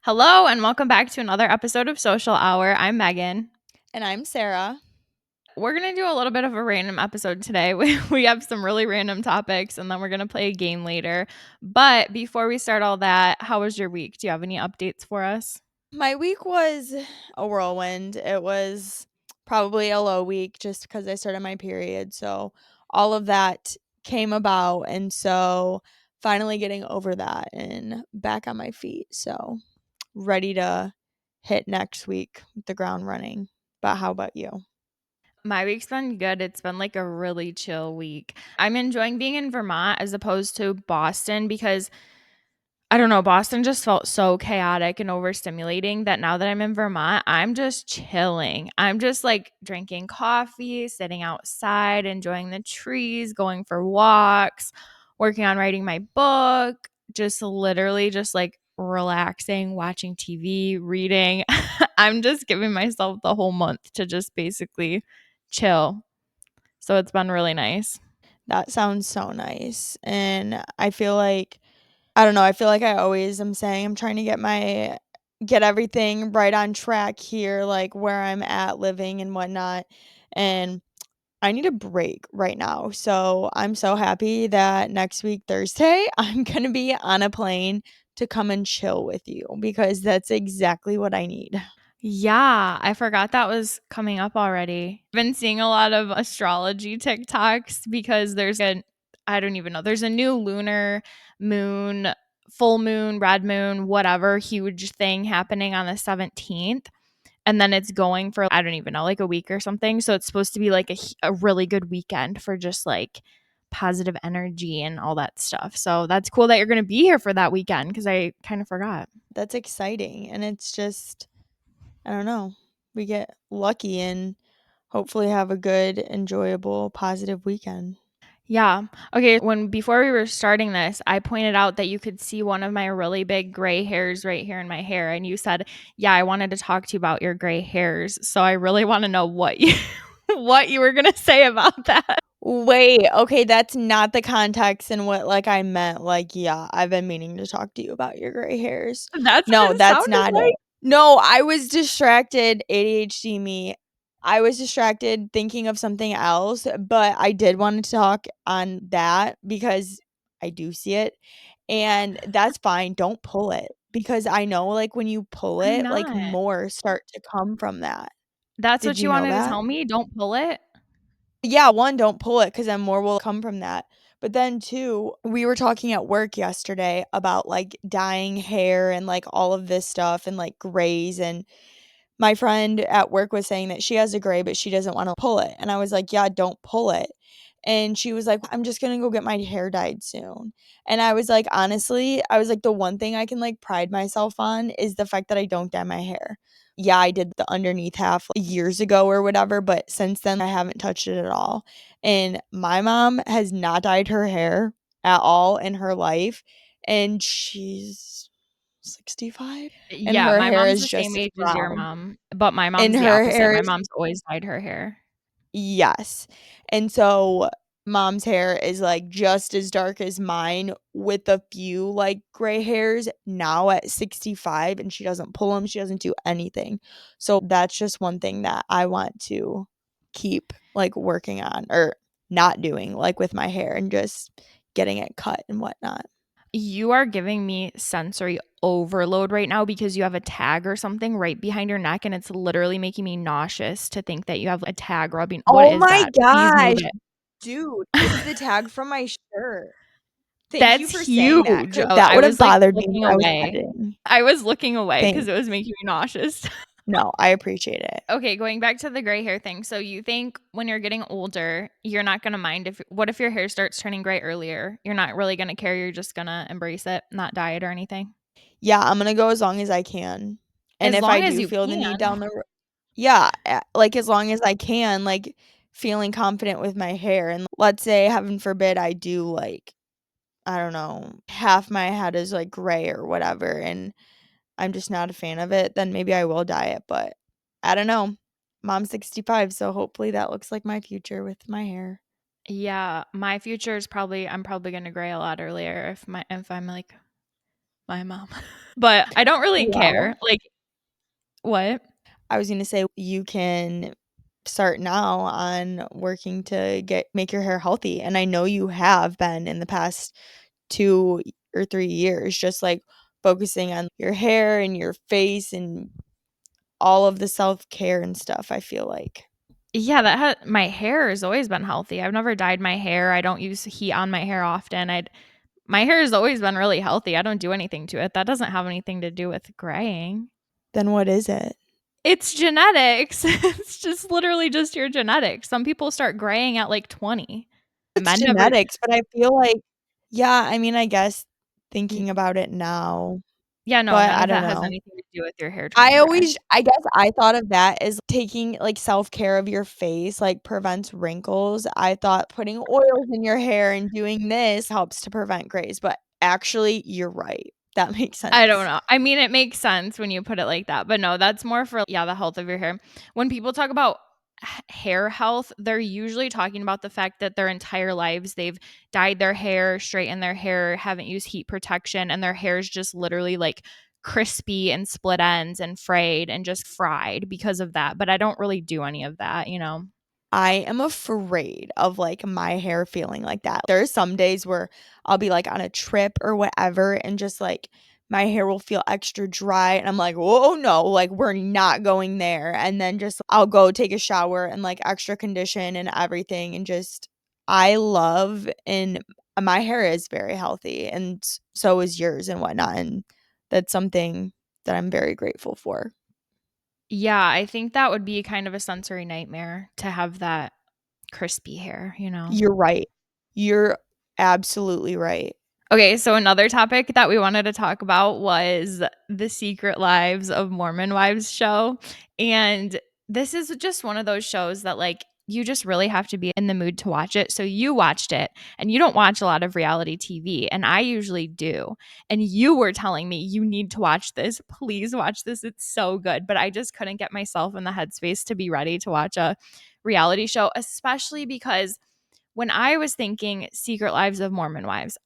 Hello, and welcome back to another episode of Social Hour. I'm Megan. And I'm Sarah. We're going to do a little bit of a random episode today. We have some really random topics, and then we're going to play a game later. But before we start all that, how was your week? Do you have any updates for us? My week was a whirlwind. It was probably a low week just because I started my period. So all of that came about. And so finally getting over that and back on my feet. So ready to hit next week with the ground running. But how about you? My week's been good. It's been like a really chill week. I'm enjoying being in Vermont as opposed to Boston because I don't know, Boston just felt so chaotic and overstimulating that now that I'm in Vermont, I'm just chilling. I'm just like drinking coffee, sitting outside, enjoying the trees, going for walks, working on writing my book, just literally just like relaxing, watching TV, reading. I'm just giving myself the whole month to just basically chill. So it's been really nice. That sounds so nice. And I feel like I don't know, I feel like I always am saying I'm trying to get everything right on track here, like where I'm at living and whatnot. And I need a break right now. So I'm so happy that next week, Thursday, I'm going to be on a plane to come and chill with you because that's exactly what I need. Yeah, I forgot that was coming up already. I've been seeing a lot of astrology TikToks because I don't even know, there's a new lunar moon, full moon, red moon, whatever, huge thing happening on the 17th. And then it's going for, I don't even know, like a week or something. So it's supposed to be like a really good weekend for just like positive energy and all that stuff. So that's cool that you're going to be here for that weekend because I kind of forgot. That's exciting. And it's just, I don't know, we get lucky and hopefully have a good, enjoyable, positive weekend. Yeah. Okay. Before we were starting this, I pointed out that you could see one of my really big gray hairs right here in my hair. And you said, yeah, I wanted to talk to you about your gray hairs. So I really want to know what you, what you were going to say about that. Wait, okay, that's not the context and what, like, I meant, like, yeah, I've been meaning to talk to you about your gray hairs. That's what No, it that's sounded not like. it. No, I was distracted, ADHD me. I was distracted thinking of something else, but I did want to talk on that because I do see it, and that's fine, don't pull it because I know, like, when you pull I'm it, like, not. more start to come from that. That's Did what you you know wanted to that? tell me? Don't pull it. Yeah, 1, don't pull it because then more will come from that. But then 2, we were talking at work yesterday about, like, dyeing hair and, like, all of this stuff and, like, grays, and my friend at work was saying that she has a gray, but she doesn't wanna pull it, and I was like, "Yeah, don't pull it." And she was like, "I'm just gonna go get my hair dyed soon." And I was like, honestly, I was like, "The one thing I can, like, pride myself on is the fact that I don't dye my hair." Yeah, I did the underneath half years ago or whatever, but since then, I haven't touched it at all. And my mom has not dyed her hair at all in her life, and she's 65, and Yeah, her my hair mom's is the same just as age as your brown, mom, but my and mom's the her opposite. hair My is mom's always dyed her hair. yes. And so mom's hair is, like, just as dark as mine with a few, like, gray hairs now at 65, and she doesn't pull them. She doesn't do anything. So that's just one thing that I want to keep, like, working on or not doing, like, with my hair and just getting it cut and whatnot. You are giving me sensory overload right now because you have a tag or something right behind your neck, and it's literally making me nauseous to think that you have a tag rubbing. What Oh is my that? Please move gosh, it. dude, it's the tag from my shirt. Thank you That's for saying that huge. 'cause Oh, that I would have was, like, bothered me looking when I was away. editing. I was looking away because Thanks. it was making me nauseous. No, I appreciate it. Okay, going back to the gray hair thing. So you think when you're getting older, you're not gonna mind if what if your hair starts turning gray earlier? You're not really gonna care, you're just gonna embrace it, not dye it or anything? Yeah, I'm gonna go as long as I can, and As if I long as do you feel the need can. down the road, yeah, like, as long as I can, like, feeling confident with my hair, and let's say, heaven forbid, I do, like, I don't know, half my head is, like, gray or whatever, and I'm just not a fan of it, then maybe I will dye it, but I don't know. Mom's 65, so hopefully that looks like my future with my hair. Yeah, my future is probably I'm probably gonna gray a lot earlier if I'm, like, my mom. But I don't really Well, care. Like what? I was gonna say you can start now on working to make your hair healthy, and I know you have been in the past 2 or 3 years, just, like, focusing on your hair and your face and all of the self-care and stuff, I feel like. Yeah, that had my hair has always been healthy. I've never dyed my hair. I don't use heat on my hair often. I'd My hair has always been really healthy. I don't do anything to it. That doesn't have anything to do with graying. Then what is it? It's genetics. It's just literally just your genetics. Some people start graying at like 20. It's Men never. genetics, but I feel like yeah, I mean, I guess N thinking about it now, Yeah, no, but none I of don't that has know. anything to do with your hair turning gray. I guess I thought of that as taking, like, self-care of your face, like, prevents wrinkles. I thought putting oils in your hair and doing this helps to prevent grays, but actually, you're right. That makes I don't sense. know. I mean, it makes sense when you put it like that, but no, that's more for, yeah, the health of your hair. When people talk about hair health, they're usually talking about the fact that their entire lives they've dyed their hair, straightened their hair, haven't used heat protection, and their hair is just literally like crispy and split ends and frayed and just fried because of that. But I don't really do any of that, you know? I am afraid of, like, my hair feeling like that. There's some days where I'll be, like, on a trip or whatever, and just, like, my hair will feel extra dry, and I'm like, "Oh, no, like, we're not going there," and then just I'll go take a shower and, like, extra condition and everything, and just I love and my hair is very healthy, and so is yours and whatnot, and that's something that I'm very grateful for. Yeah, I think that would be kind of a sensory nightmare to have that crispy hair, you know? You're right. You're absolutely right. Okay, so another topic that we wanted to talk about was the Secret Lives of Mormon Wives show. And this is just one of those shows that, like, you just really have to be in the mood to watch it. So you watched it, and you don't watch a lot of reality TV, and I usually do. And you were telling me, you need to watch this. Please watch this. It's so good. But I just couldn't get myself in the headspace to be ready to watch a reality show, especially because when I was thinking Secret Lives of Mormon Wives,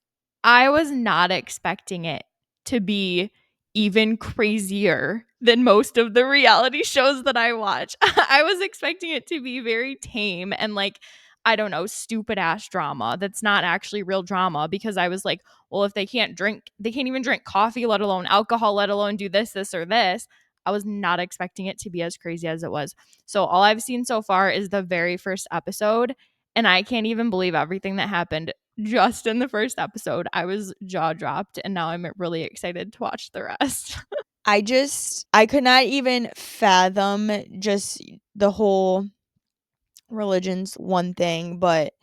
I was not expecting it to be even crazier than most of the reality shows that I watch. I was expecting it to be very tame and, like, I don't know, stupid ass drama that's not actually real drama, because I was like, well, if they can't even drink coffee, let alone alcohol, let alone do this, or this. I was not expecting it to be as crazy as it was. So, all I've seen so far is the very first episode, and I can't even believe everything that happened just in the first episode. I was jaw dropped, and now I'm really excited to watch the rest. I could not even fathom just the whole religion's one thing, but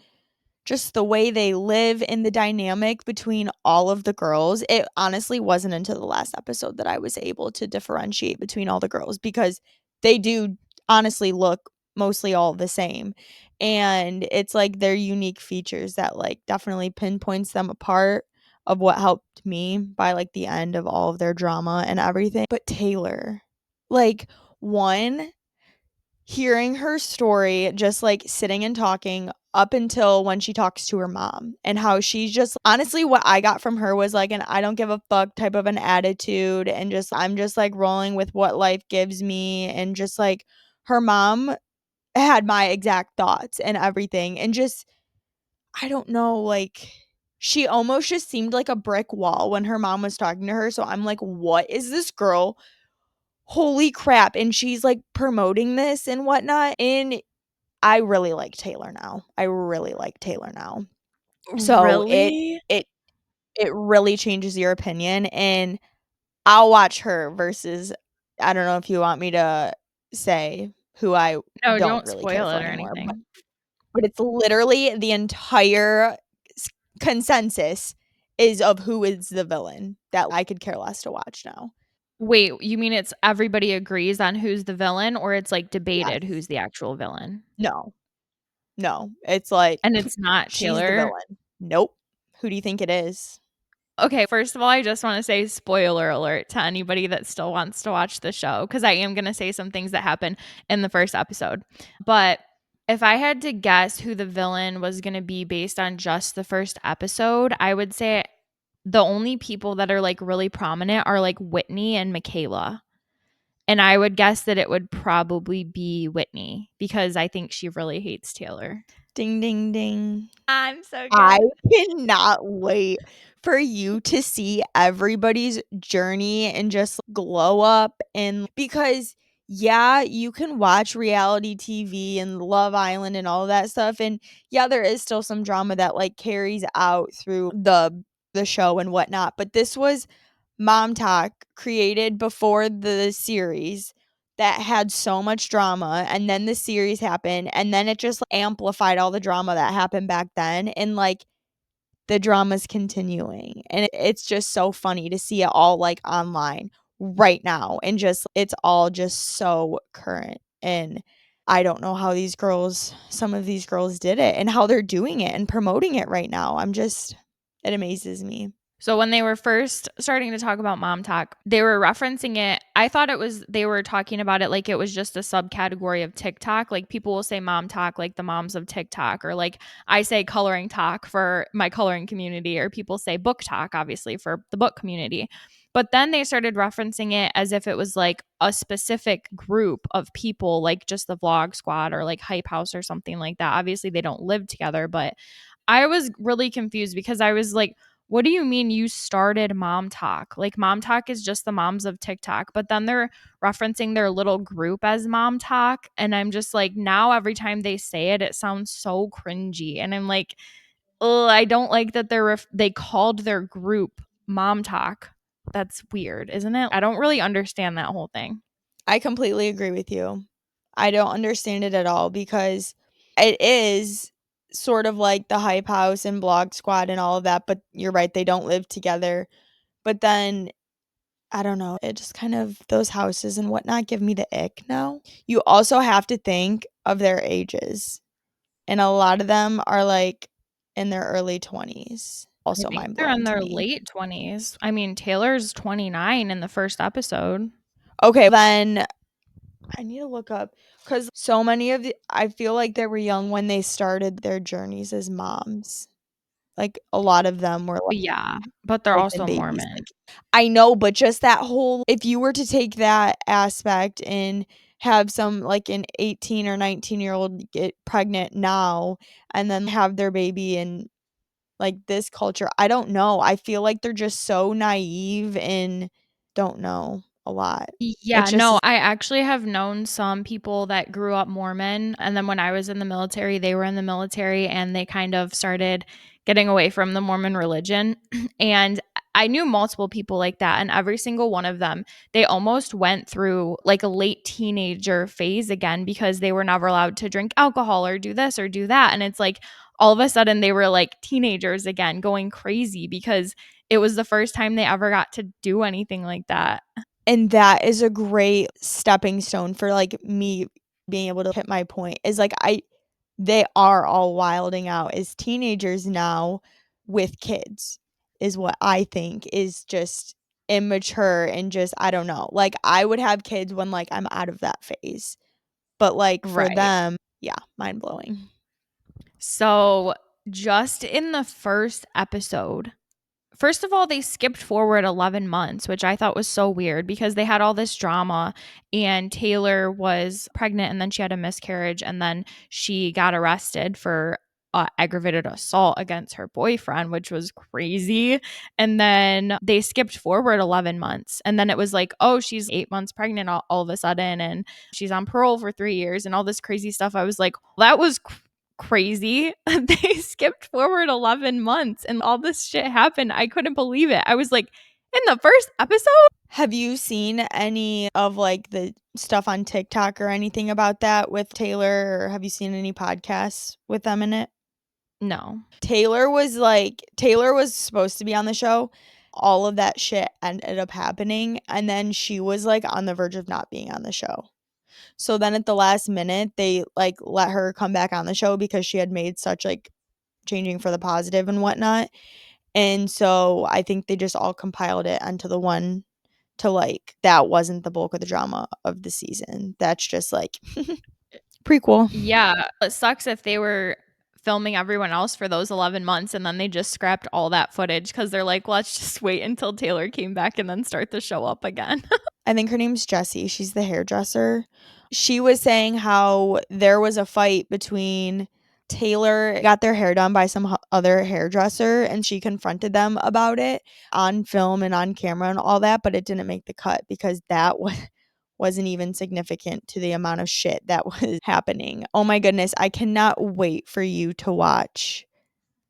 just the way they live and the dynamic between all of the girls. It honestly wasn't until the last episode that I was able to differentiate between all the girls because they do honestly look mostly all the same. And it's like their unique features that like definitely pinpoints them apart of what helped me by like the end of all of their drama and everything. But Taylor, like one hearing her story, just, like, sitting and talking up until when she talks to her mom, and how she's just honestly, what I got from her was, like, an "I don't give a fuck" type of an attitude, and just, "I'm just, like, rolling with what life gives me," and just, like, her mom had my exact thoughts and everything, and just I don't know, like, she almost just seemed like a brick wall when her mom was talking to her, so I'm like, "What is this girl? Holy crap," and she's, like, promoting this and whatnot, and I really like Taylor now. I really like Taylor now. So Really? it it really changes your opinion, and I'll watch her versus I don't know if you want me to say who I No, don't don't really care spoil for it or anymore, anything. but it's literally the entire s consensus is of who is the villain that I could care less to watch now. Wait, you mean it's everybody agrees on who's the villain, or it's, like, debated Yes. who's the actual villain? No. No. It's like, And it's not she's the Taylor? villain. Nope. Who do you think it is? Okay, first of all, I just wanna say spoiler alert to anybody that still wants to watch the show, because I am gonna say some things that happen in the first episode. But if I had to guess who the villain was gonna be based on just the first episode, I would say the only people that are like really prominent are like Whitney and Michaela. And I would guess that it would probably be Whitney because I think she really hates Taylor. Ding, ding, ding. I'm so I good. cannot wait for you to see everybody's journey and just glow up. And because, yeah, you can watch reality TV and Love Island and all of that stuff. And yeah, there is still some drama that like carries out through the show and whatnot. But this was Mom Talk created before the series that had so much drama, and then the series happened, and then it just amplified all the drama that happened back then, and like the drama's continuing, and it's just so funny to see it all like online right now, and just it's all just so current. And I don't know how some of these girls did it and how they're doing it and promoting it right now. It amazes me. So when they were first starting to talk about Mom Talk, they were referencing it. I thought they were talking about it like it was just a subcategory of TikTok. Like people will say Mom Talk, like the moms of TikTok, or like I say coloring talk for my coloring community, or people say book talk, obviously, for the book community. But then they started referencing it as if it was like a specific group of people, like just the vlog squad or like Hype House or something like that. Obviously, they don't live together, but I was really confused because I was like, what do you mean you started Mom Talk? Like, Mom Talk is just the moms of TikTok, but then they're referencing their little group as Mom Talk. And I'm just like, now every time they say it, it sounds so cringy. And I'm like, oh, I don't like that they called their group Mom Talk. That's weird, isn't it? I don't really understand that whole thing. I completely agree with you. I don't understand it at all because it is sort of like the Hype House and Blog Squad and all of that, but you're right, they don't live together. But then I don't know, it just kind of those houses and whatnot give me the ick now. You also have to think of their ages, and a lot of them are like in their early 20s. I Also think mind they're blowing in to their me. late 20s. I mean, Taylor's 29 in the first episode. Okay, then I need to look up because so many of I feel like they were young when they started their journeys as moms. Like a lot of them were Yeah, but they're like been also babies. Mormon. Like I know, but just that whole if you were to take that aspect and have some like an 18 or 19-year-old get pregnant now and then have their baby in like this culture, I don't know. I feel like they're just so naive and don't know a lot. Yeah, It's just no, I actually have known some people that grew up Mormon, and then when I was in the military, they were in the military and they kind of started getting away from the Mormon religion. And I knew multiple people like that, and every single one of them, they almost went through like a late teenager phase again because they were never allowed to drink alcohol or do this or do that. And it's like all of a sudden they were like teenagers again, going crazy because it was the first time they ever got to do anything like that. and that is a great stepping stone for like me being able to hit my point is like they are all wilding out as teenagers now with kids is what I think is just immature and just I don't know. Like I would have kids when like I'm out of that phase. But like for Right. them, yeah, mind blowing. So, just in the first episode, first of all, they skipped forward 11 months, which I thought was so weird because they had all this drama and Taylor was pregnant and then she had a miscarriage and then she got arrested for aggravated assault against her boyfriend, which was crazy. And then they skipped forward 11 months. And then it was like, oh, she's 8 months pregnant all of a sudden and she's on parole for 3 years and all this crazy stuff. I was like, that was crazy. They skipped forward 11 months and all this shit happened. I couldn't believe it. I was like, in the first episode? Have you seen any of like the stuff on TikTok or anything about that with Taylor or have you seen any podcasts with them in it? No. Taylor was supposed to be on the show. All of that shit ended up happening, and then she was, like, on the verge of not being on the show. So then at the last minute, they, like, let her come back on the show because she had made such, like, changing for the positive and whatnot, and so I think they just all compiled it onto the one to, like that wasn't the bulk of the drama of the season. That's just, like, prequel. Yeah, it sucks if they were filming everyone else for those 11 months, and then they just scrapped all that footage because they're like, let's just wait until Taylor came back and then start the show up again. I think her name's Jessie. She's the hairdresser. She was saying how there was a fight between Taylor got their hair done by some other hairdresser, and she confronted them about it on film and on camera and all that, but it didn't make the cut because that wasn't even significant to the amount of shit that was happening. Oh my goodness, I cannot wait for you to watch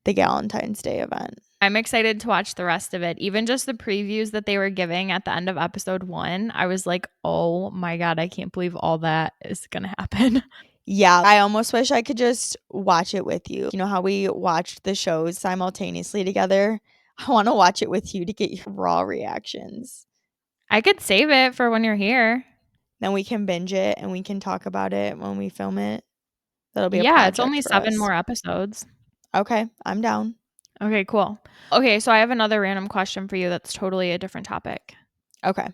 the Valentine's Day event. I'm excited to watch the rest of it. Even just the previews that they were giving at the end of episode 1, I was like, oh my God, I can't believe all that is going to happen. Yeah, I almost wish I could just watch it with you. You know how we watched the shows simultaneously together? I want to watch it with you to get your raw reactions. I could save it for when you're here. Then we can binge it and we can talk about it when we film it. That'll be a Yeah, it's project only for 7 us. more episodes. Okay, I'm down. Okay, cool. Okay, so I have another random question for you that's totally a different topic. Okay.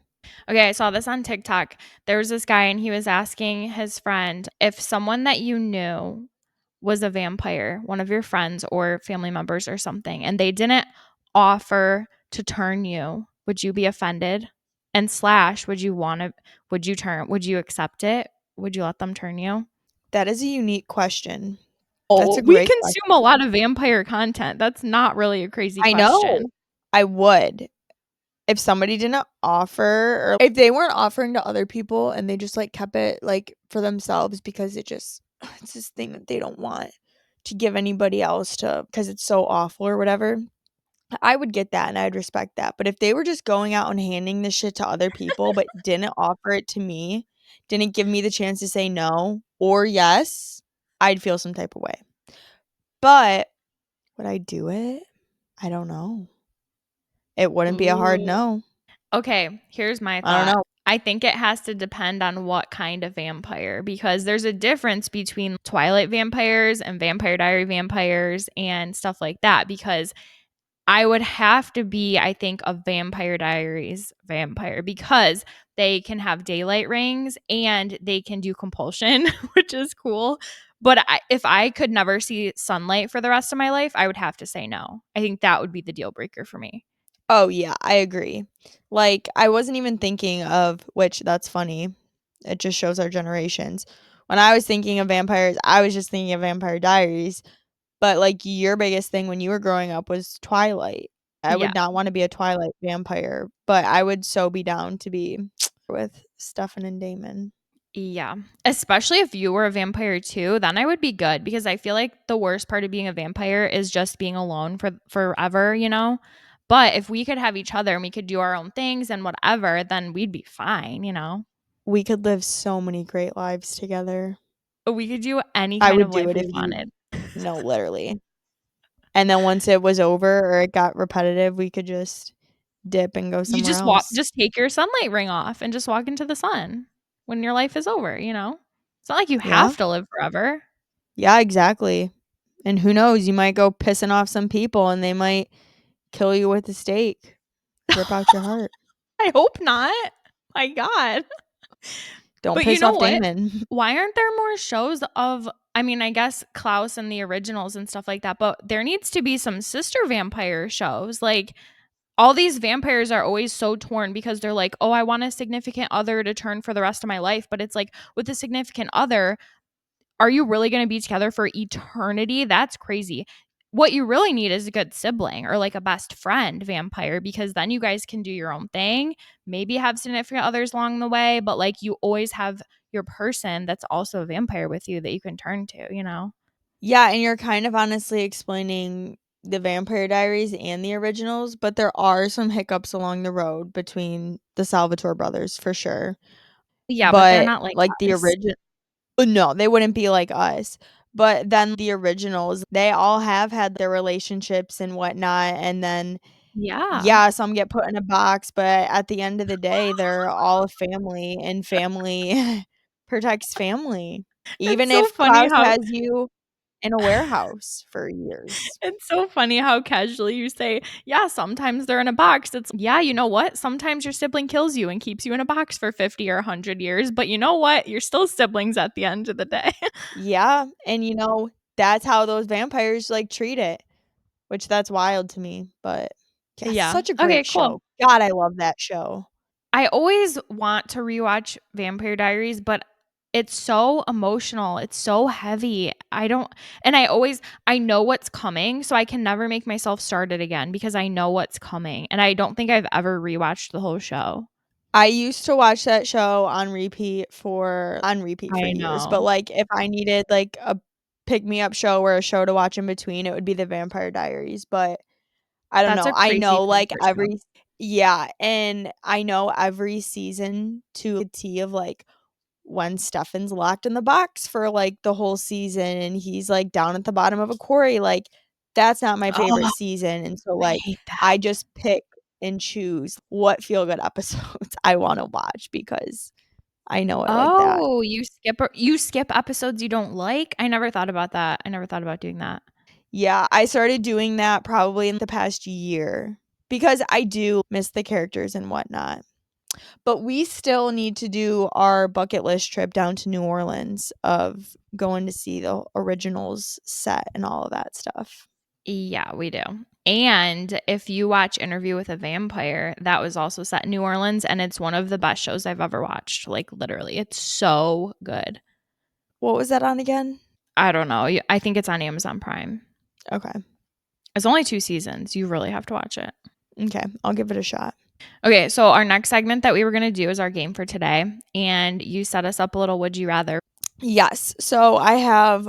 Okay, I saw this on TikTok. There was this guy and he was asking his friend if someone that you knew was a vampire, one of your friends or family members or something, and they didn't offer to turn you, would you be offended? And slash, would you accept it? Would you let them turn you? That is a unique question. That's Oh, a we great consume a question. lot of vampire content. That's not really a crazy I know. question. I would. If somebody didn't offer or if they weren't offering to other people and they just like kept it like for themselves because it's this thing that they don't want to give anybody else to because it's so awful or whatever, I would get that and I'd respect that. But if they were just going out and handing this shit to other people but didn't offer it to me, didn't give me the chance to say no or yes, I'd feel some type of way. But would I do it? I don't know. It wouldn't be a hard Ooh. no. Okay, here's my I don't thought. know. I think it has to depend on what kind of vampire because there's a difference between Twilight vampires and Vampire Diary vampires and stuff like that because I would have to be, I think, a Vampire Diaries vampire because they can have daylight rings and they can do compulsion, which is cool. But if I could never see sunlight for the rest of my life, I would have to say no. I think that would be the deal breaker for me. Oh, yeah, I agree. Like, I wasn't even thinking of which that's funny. It just shows our generations. When I was thinking of vampires, I was just thinking of Vampire Diaries, but, like, your biggest thing when you were growing up was Twilight. I Yeah. would not wanna be a Twilight vampire, but I would so be down to be with Stefan and Damon. Yeah. Especially if you were a vampire too, then I would be good because I feel like the worst part of being a vampire is just being alone for forever, you know? But if we could have each other and we could do our own things and whatever, then we'd be fine, you know? We could live so many great lives together. We could do any I kind of would do life it we if you wanted. no, literally. And then once it was over or it got repetitive, we could just dip and go You somewhere else. just take your sunlight ring off and just walk into the sun when your life is over, you know? It's not like you Yeah. have to live forever. Yeah, exactly. And who knows, you might go pissing off some people and they might kill you with a stake, rip out your heart. I hope not. My God. Don't But you piss know off what? Damon. Why aren't there more shows of I mean, I guess Klaus and the originals and stuff like that, but there needs to be some sister vampire shows. Like all these vampires are always so torn because they're like, "Oh, I want a significant other to turn for the rest of my life." But it's like with a significant other, are you really going to be together for eternity? That's crazy. What you really need is a good sibling or like a best friend vampire because then you guys can do your own thing, maybe have significant others along the way, but like you always have your person that's also a vampire with you that you can turn to, you know? Yeah, and you're kind of honestly explaining the Vampire Diaries and the originals, but there are some hiccups along the road between the Salvatore brothers for sure. Yeah, but they're But not like like the us. original no, they wouldn't be like us. But then the originals, they all have had their relationships and whatnot, and then Yeah. yeah, some get put in a box, but at the end of the day, they're all a family, and family protects family. It's Even so if funny Klaus how has you in a warehouse for years. it's so funny how casually you say, "Yeah, sometimes they're in a box." It's yeah, you know what? Sometimes your sibling kills you and keeps you in a box for 50 or 100 years, but you know what? You're still siblings at the end of the day. Yeah, and, that's how those vampires, like, treat it, which that's wild to me, but yeah, Yeah. such a Okay, great cool. show. God, I love that show. I always want to rewatch Vampire Diaries, but it's so emotional. It's so heavy. I don't and I know what's coming, so I can never make myself start it again because I know what's coming. And I don't think I've ever rewatched the whole show. I used to watch that show on repeat for I years, but, know. like, if I needed, like, a pick-me-up show or a show to watch in between, it would be The Vampire Diaries, but I don't That's know. a I crazy know, like, comfort show. every yeah, and I know every season to a T of, like, when Stefan's locked in the box for, like, the whole season and he's, like, down at the bottom of a quarry, like, that's not my favorite Oh, season, and so, I like, hate that. I just pick and choose what feel-good episodes I wanna watch because I know I like that. Oh, you skip episodes you don't like? I never thought about that. I never thought about doing that. Yeah, I started doing that probably in the past year because I do miss the characters and whatnot. But we still need to do our bucket list trip down to New Orleans of going to see the originals set and all of that stuff. Yeah, we do. And if you watch Interview with a Vampire, that was also set in New Orleans and it's one of the best shows I've ever watched. Like literally, it's so good. What was that on again? I don't know. I think it's on Amazon Prime. Okay. It's only 2 seasons. You really have to watch it. Okay, I'll give it a shot. Okay, so our next segment that we were going to do is our game for today, and you set us up a little would you rather. Yes. So I have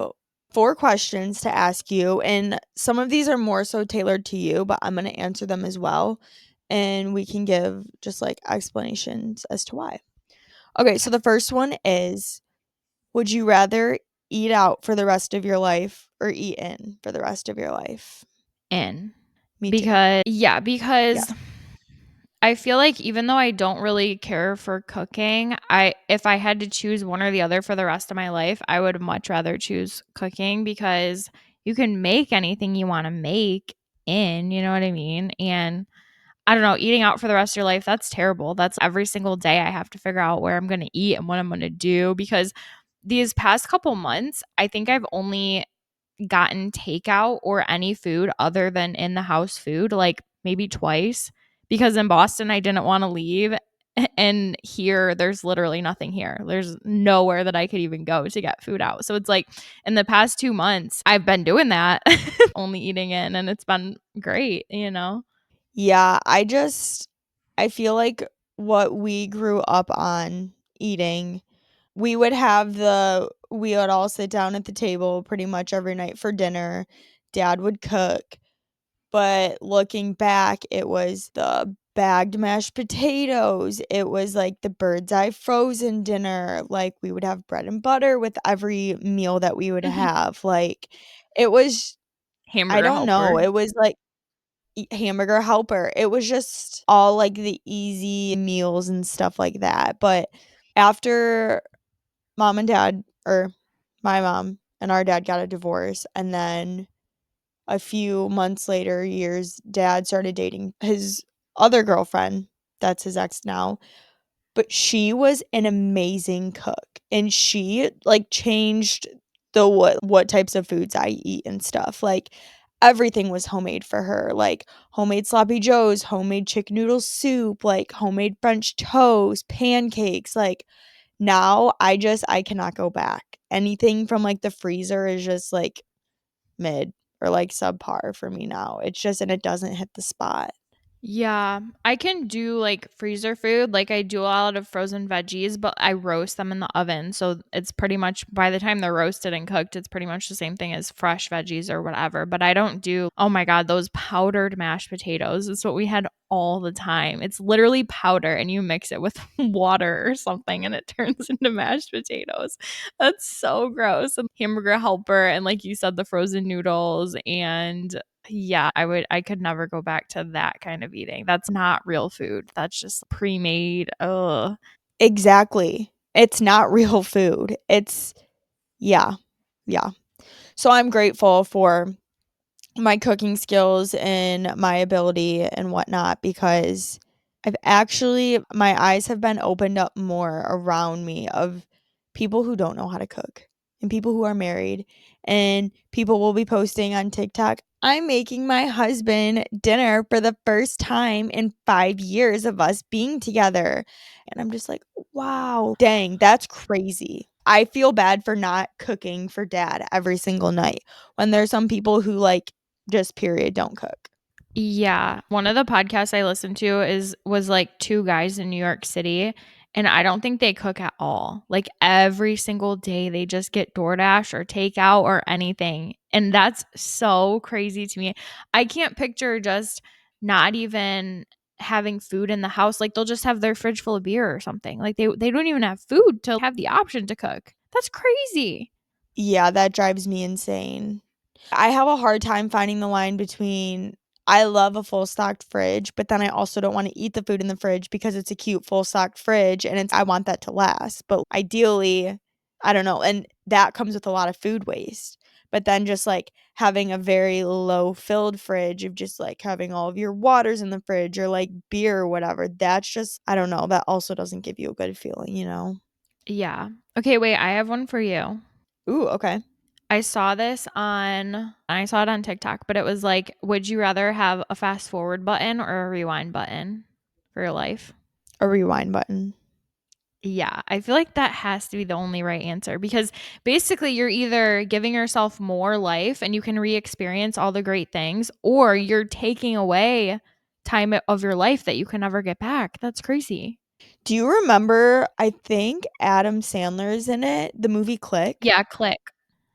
4 questions to ask you, and some of these are more so tailored to you, but I'm going to answer them as well. And we can give just like explanations as to why. Okay. So the first one is, would you rather eat out for the rest of your life or eat in for the rest of your life? In. Me too. Yeah. Because I feel like even though I don't really care for cooking, I if I had to choose one or the other for the rest of my life, I would much rather choose cooking because you can make anything you want to make you know what I mean? And I don't know, eating out for the rest of your life, that's terrible. That's every single day I have to figure out where I'm going to eat and what I'm going to do because these past couple months, I think I've only gotten takeout or any food other than in the house food like maybe twice because in Boston I didn't want to leave and here there's literally nothing here. There's nowhere that I could even go to get food out. So it's like in the past 2 months I've been doing that, only eating in and it's been great, you know. Yeah. I feel like what we grew up on eating, we would all sit down at the table pretty much every night for dinner. Dad would cook. But looking back, it was the bagged mashed potatoes. It was like the bird's eye frozen dinner. Like we would have bread and butter with every meal that we would Mhm. have. Like it was, I Hamburger don't know. helper. It was like hamburger helper. It was just all like the easy meals and stuff like that. But after mom and dad, or my mom and our dad got a divorce, and then a few months later, years, dad started dating his other girlfriend. That's his ex now. But she was an amazing cook. And she like changed the what types of foods I eat and stuff. Like everything was homemade for her. Like homemade sloppy joes, homemade chicken noodle soup, like homemade French toast, pancakes. Like now I cannot go back. Anything from like the freezer is just like mid or like subpar for me now. It's just and it doesn't hit the spot. Yeah, I can do like freezer food. Like I do a lot of frozen veggies, but I roast them in the oven. So it's pretty much by the time they're roasted and cooked, it's pretty much the same thing as fresh veggies or whatever. But I don't do, oh my God, those powdered mashed potatoes. It's what we had all the time. It's literally powder and you mix it with water or something and it turns into mashed potatoes. That's so gross. And hamburger helper and like you said, the frozen noodles and yeah, I could never go back to that kind of eating. That's not real food. That's just pre-made. Ugh. Exactly. It's not real food. It's yeah. Yeah. So I'm grateful for my cooking skills and my ability and whatnot because I've actually my eyes have been opened up more around me of people who don't know how to cook. and people who are married, and people will be posting on TikTok, "I'm making my husband dinner for the first time in 5 years of us being together." And I'm just like, "Wow, dang, that's crazy." I feel bad for not cooking for dad every single night when there's some people who, like, just period don't cook. Yeah. One of the podcasts I listened to was like 2 guys in New York City, and I don't think they cook at all. Like, every single day, they just get DoorDash or takeout or anything, and that's so crazy to me. I can't picture just not even having food in the house. Like, they'll just have their fridge full of beer or something. Like, they don't even have food to have the option to cook. That's crazy. Yeah, that drives me insane. I have a hard time finding the line between I love a full stocked fridge, but then I also don't wanna eat the food in the fridge because it's a cute full stocked fridge and I want that to last. But ideally, I don't know, and that comes with a lot of food waste. But then just, like, having a very low filled fridge of just, like, having all of your waters in the fridge or, like, beer or whatever, that's just I don't know, that also doesn't give you a good feeling, you know? Yeah. Okay, wait, I have one for you. Ooh, okay. I saw it on TikTok, but it was like, would you rather have a fast forward button or a rewind button for your life? A rewind button. Yeah, I feel like that has to be the only right answer because basically you're either giving yourself more life and you can re-experience all the great things, or you're taking away time of your life that you can never get back. That's crazy. Do you remember, I think Adam Sandler's in it, the movie Click? Yeah, click.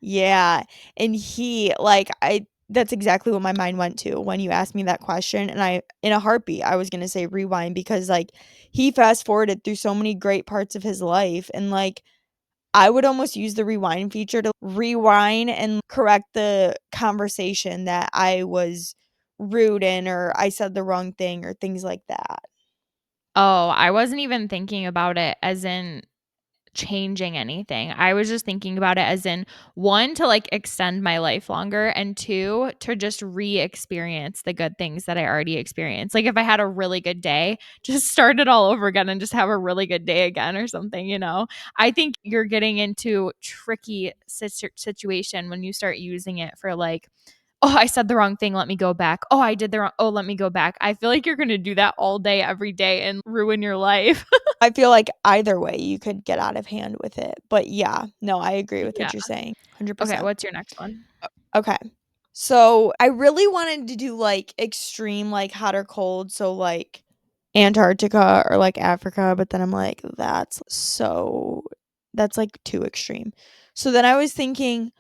Yeah, and he like, I that's exactly what my mind went to when you asked me that question, and I in a heartbeat, I was gonna say rewind because, like, he fast forwarded through so many great parts of his life, and, like, I would almost use the rewind feature to rewind and correct the conversation that I was rude in or I said the wrong thing or things like that. Oh, I wasn't even thinking about it as in changing anything. I was just thinking about it as in one, to like extend my life longer, and two, to just re experience the good things that I already experienced. Like if I had a really good day, just start it all over again and just have a really good day again or something, you know? I think you're getting into tricky situation when you start using it for like, oh, I said the wrong thing. Let me go back. Oh, I did the wrong. Oh, let me go back. I feel like you're going to do that all day, every day and ruin your life. I feel like either way you could get out of hand with it, but yeah, no, I agree with Yeah. what you're saying, Okay. 100%. What's your next one? Okay. So, I really wanted to do, like, extreme, like, hot or cold, so, like, Antarctica or, like, Africa, but then I'm like, that's, like, too extreme. So then I was thinking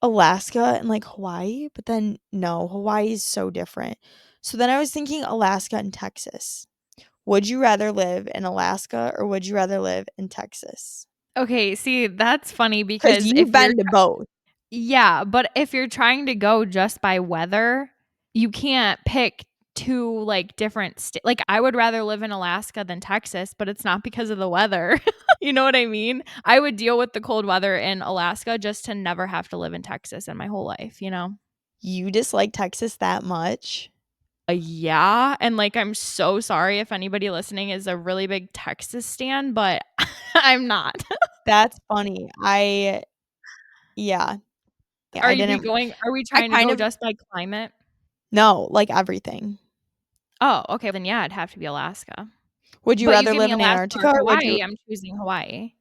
Alaska and, like, Hawaii, but then no, Hawaii is so different. So then I was thinking Alaska and Texas. Would you rather live in Alaska or would you rather live in Texas? Okay, see, that's funny Because because 'Cause you've if you're been to both. yeah, but if you're trying to go just by weather, you can't pick 2, like, different like, I would rather live in Alaska than Texas, but it's not because of the weather. You know what I mean? I would deal with the cold weather in Alaska just to never have to live in Texas in my whole life, you know? You dislike Texas that much? Yeah, and, like, I'm so sorry if anybody listening is a really big Texas stan, but I'm not. That's funny. Yeah. Yeah, I didn't Are we I trying to kind go of just by climate? no, like everything. Oh, okay, then yeah, it'd have to be Alaska. Would you But you rather give me live in Alaska or Antarctica or would you Hawaii, I'm choosing Hawaii.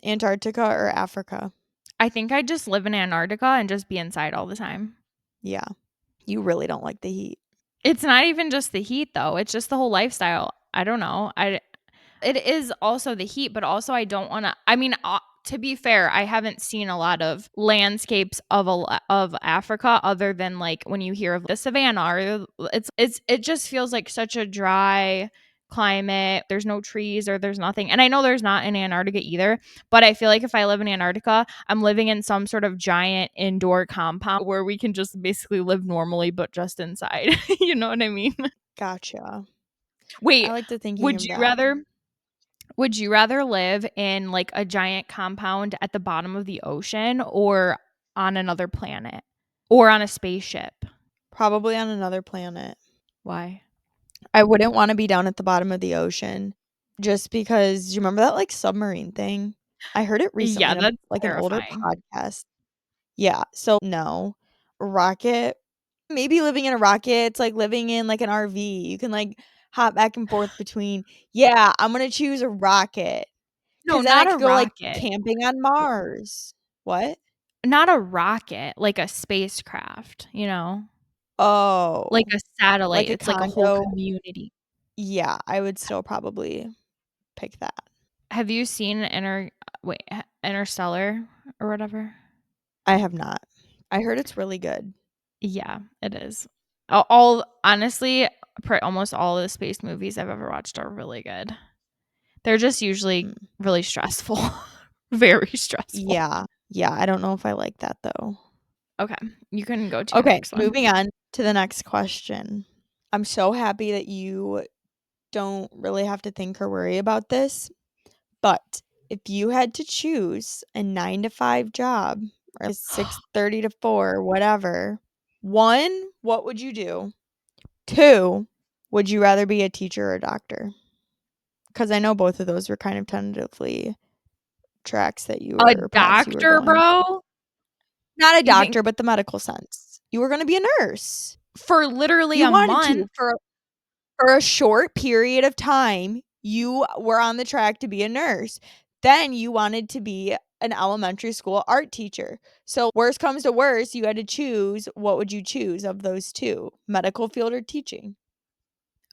Antarctica or Africa? I think I'd just live in Antarctica and just be inside all the time. Yeah. You really don't like the heat. It's not even just the heat though, it's just the whole lifestyle. I don't know. I It is also the heat, but also I don't wanna I mean, to be fair, I haven't seen a lot of landscapes of Africa other than, like, when you hear of the savannah or it just feels like such a dry climate. There's no trees or there's nothing, and I know there's not in Antarctica either, but I feel like if I live in Antarctica, I'm living in some sort of giant indoor compound where we can just basically live normally, but just inside. You know what I mean? Gotcha. I Wait, like the thinking would of you that. rather would you rather live in, like, a giant compound at the bottom of the ocean or on another planet? Or on a spaceship? Probably on another planet. Why? I wouldn't wanna be down at the bottom of the ocean just because you remember that, like, submarine thing? I heard it recently Yeah, in a that's like, an older terrifying. podcast. Yeah, so no. Rocket maybe living in a rocket, it's like living in, like, an RV. You can, like, hop back and forth between yeah, I'm gonna choose a rocket No, because then I not a could go, like, rocket. camping on Mars. What? Not a rocket, like a spacecraft, you know? Like Oh, a satellite, like a it's like a whole condo? community. Yeah, I would still probably pick that. Have you seen Interstellar or whatever? I have not. I heard it's really good. Yeah, it is. All honestly, almost all of the space movies I've ever watched are really good. They're just usually Mm. really stressful. Very stressful. Yeah. Yeah, I don't know if I like that, though. Okay, you can go to your Okay, next one. moving on to the next question. I'm so happy that you don't really have to think or worry about this, but if you had to choose a 9 to 5 job or a 6:30 to 4, whatever, 1, what would you do? 2, would you rather be a teacher or a doctor? Because I know both of those were kind of tentatively tracks that you A were or paths you were doctor, going. bro? Not a You think doctor, but the medical sense. You were gonna be a nurse. for literally You a wanted to month? for a short period of time, you were on the track to be a nurse. Then you wanted to be an elementary school art teacher. So worst comes to worst, you had to choose, what would you choose of those 2? Medical field or teaching?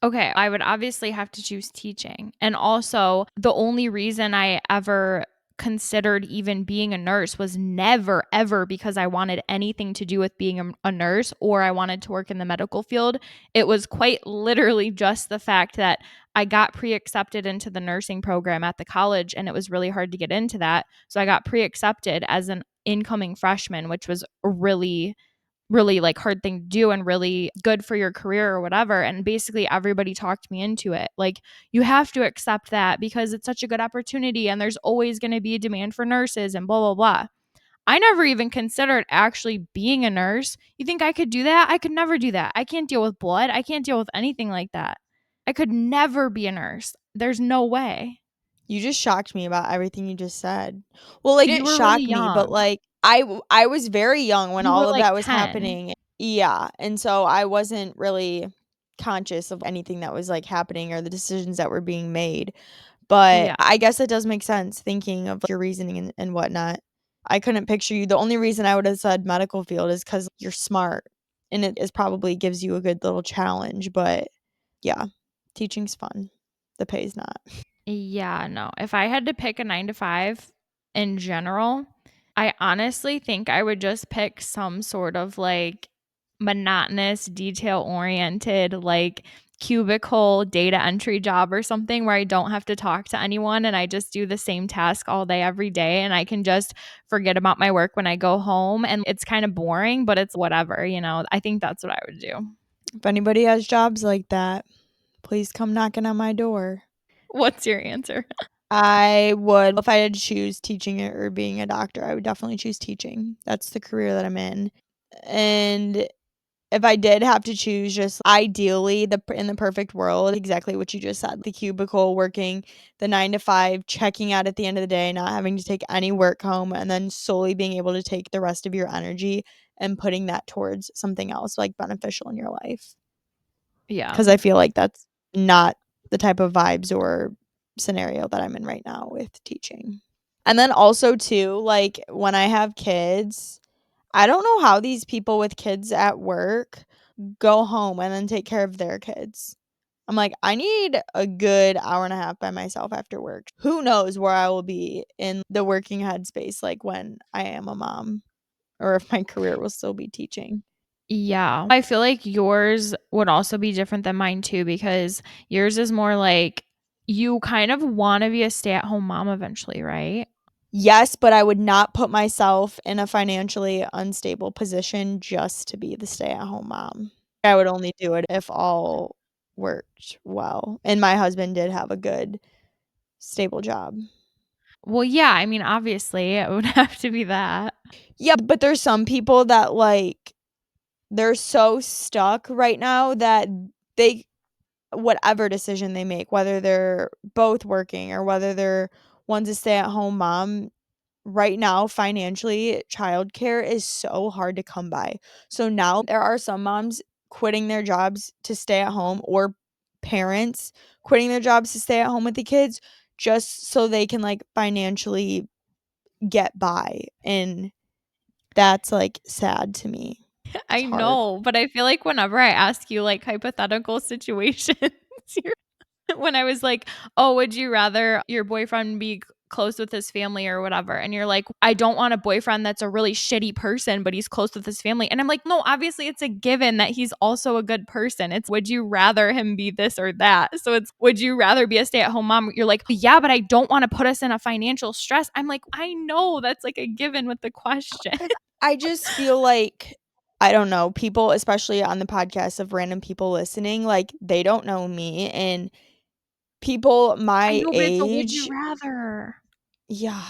Okay, I would obviously have to choose teaching. And also, the only reason I ever considered even being a nurse was never, ever because I wanted anything to do with being a nurse or I wanted to work in the medical field. It was quite literally just the fact that I got pre accepted into the nursing program at the college and it was really hard to get into that. So I got pre accepted as an incoming freshman, which was really like hard thing to do and really good for your career or whatever, and basically everybody talked me into it. Like, you have to accept that because it's such a good opportunity and there's always going to be a demand for nurses and blah blah blah. I never even considered actually being a nurse. You think I could do that? I could never do that. I can't deal with blood. I can't deal with anything like that. I could never be a nurse. There's no way. You just shocked me about everything you just said. Well, it You didn't were really shock me, but, young. like, I was very young when You were all of like that was 10. happening. Yeah, and so I wasn't really conscious of anything that was, like, happening or the decisions that were being made, but Yeah. I guess it does make sense thinking of your reasoning and whatnot. I couldn't picture you the only reason I would have said medical field is because 'cause you're smart, and it is probably gives you a good little challenge, but yeah, teaching's fun. The pay's not. Yeah, no. If I had to pick a 9 to 5 in general, I honestly think I would just pick some sort of like monotonous, detail oriented, like cubicle data entry job or something where I don't have to talk to anyone and I just do the same task all day, every day. And I can just forget about my work when I go home. And it's kind of boring, but it's whatever, you know? I think that's what I would do. If anybody has jobs like that, please come knocking on my door. What's your answer? I would if I had to choose teaching or being a doctor, I would definitely choose teaching. That's the career that I'm in. And if I did have to choose, just ideally, in the perfect world, exactly what you just said, the cubicle, working the 9 to 5, checking out at the end of the day, not having to take any work home, and then solely being able to take the rest of your energy and putting that towards something else, like, beneficial in your life. Yeah. 'Cause I feel like that's not the type of vibes or scenario that I'm in right now with teaching. And then also too, like, when I have kids, I don't know how these people with kids at work go home and then take care of their kids. I'm like, "I need a good hour and a half by myself after work." Who knows where I will be in the working headspace, like, when I am a mom or if my career will still be teaching. Yeah. I feel like yours would also be different than mine too, because yours is more like you kind of want to be a stay at home mom eventually, right? Yes, but I would not put myself in a financially unstable position just to be the stay-at-home mom. I would only do it if all worked well, and my husband did have a good, stable job. Well, yeah. I mean, obviously, it would have to be that. Yeah, but there's some people that, like, they're so stuck right now that they whatever decision they make, whether they're both working or whether they're one's a stay-at-home mom. Right now, financially, childcare is so hard to come by. So now there are some moms quitting their jobs to stay at home, or parents quitting their jobs to stay at home with the kids just so they can, like, financially get by, and that's, like, sad to me. It's I hard. know, but I feel like whenever I ask you, like, hypothetical situations, you're when I was like, "Oh, would you rather your boyfriend be close with his family or whatever?" And you're like, "I don't want a boyfriend that's a really shitty person, but he's close with his family." And I'm like, "No, obviously it's a given that he's also a good person. It's would you rather him be this or that?" So it's would you rather be a stay-at-home mom? You're like, "Yeah, but I don't want to put us in a financial stress." I'm like, "I know that's like a given with the question." I just feel like, I don't know, people, especially on the podcast of random people listening, like, they don't know me, and people I my know, but it's a would you age. rather. Yeah.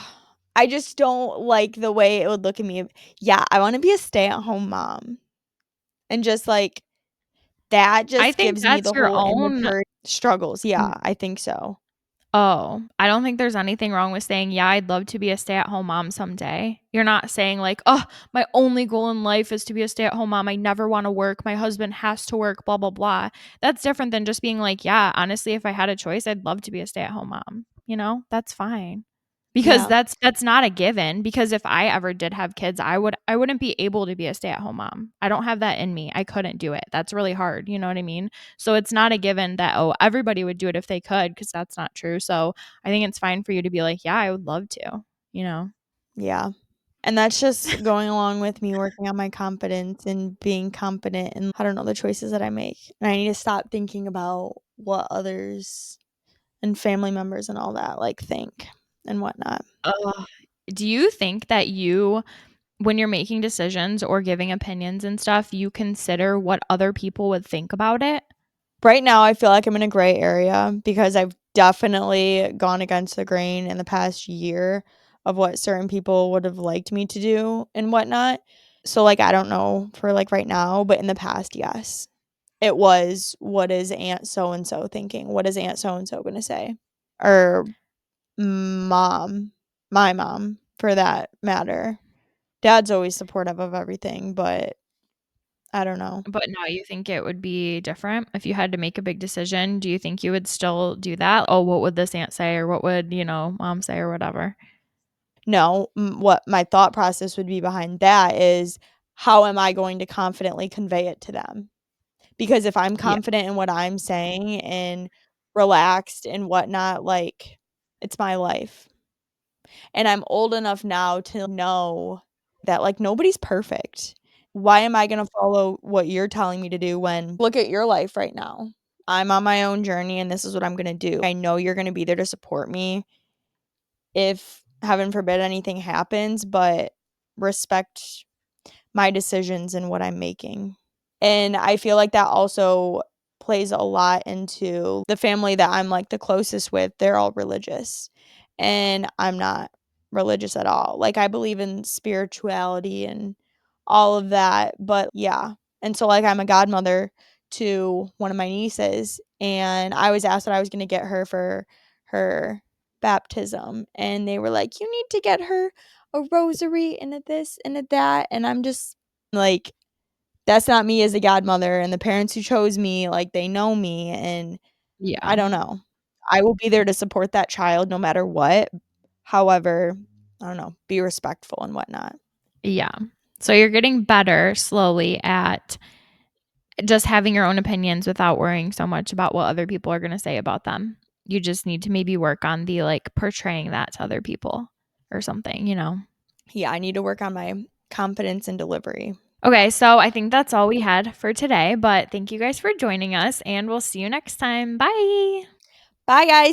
I just don't like the way it would look at me. Yeah, I wanna be a stay-at-home mom, and just, like, that I just think gives me that's the your whole own. immature struggles. Yeah, I think so. Oh, I don't think there's anything wrong with saying, "Yeah, I'd love to be a stay-at-home mom someday." You're not saying like, "Oh, my only goal in life is to be a stay-at-home mom. I never wanna work. My husband has to work, blah, blah, blah." That's different than just being like, "Yeah, honestly, if I had a choice, I'd love to be a stay-at-home mom." You know? That's fine. Because Yeah, that's not a given, because if I ever did have kids, I wouldn't be able to be a stay-at-home mom. I don't have that in me. I couldn't do it. That's really hard, you know what I mean? So it's not a given that, oh, everybody would do it if they could, because that's not true. So I think it's fine for you to be like, "Yeah, I would love to," you know? yeah. And that's just going along with me working on my confidence and being confident in, I don't know, the choices that I make. And I need to stop thinking about what others and family members and all that, like, think and whatnot. Ugh. Do you think that you when you're making decisions or giving opinions and stuff, you consider what other people would think about it? Right now, I feel like I'm in a gray area because I've definitely gone against the grain in the past year of what certain people would have liked me to do and whatnot. So, like, I don't know for, like, right now, but in the past, yes. It was, "What is Aunt so and so thinking? What is Aunt so and so gonna say?" Or mom, my mom, for that matter. Dad's always supportive of everything, but I don't know. But now you think it would be different if you had to make a big decision? Do you think you would still do that? "Oh, what would this aunt say?" Or, "What would, mom say?" Or whatever? No, what my thought process would be behind that is, how am I going to confidently convey it to them? Because if I'm Yeah. confident in what I'm saying and relaxed and whatnot, like, it's my life. And I'm old enough now to know that, like, nobody's perfect. Why am I gonna follow what you're telling me to do when look at your life right now. I'm on my own journey, and this is what I'm gonna do. I know you're gonna be there to support me if, heaven forbid, anything happens, but respect my decisions and what I'm making. And I feel like that also plays a lot into the family that I'm, like, the closest with. They're all religious, and I'm not religious at all. Like, I believe in spirituality and all of that, but yeah. And so, like, I'm a godmother to one of my nieces, and I was asked what I was gonna get her for her baptism, and they were like, "You need to get her a rosary and a this and a that," and I'm just like, that's not me as a godmother, and the parents who chose me, like, they know me, and I Yeah. don't know. I will be there to support that child no matter what. However, I don't know, be respectful and whatnot. Yeah. So you're getting better slowly at just having your own opinions without worrying so much about what other people are gonna say about them. You just need to maybe work on the, like, portraying that to other people or something, you know? Yeah, I need to work on my confidence and delivery. Okay, so I think that's all we had for today, but thank you guys for joining us, and we'll see you next time. Bye. Bye, guys.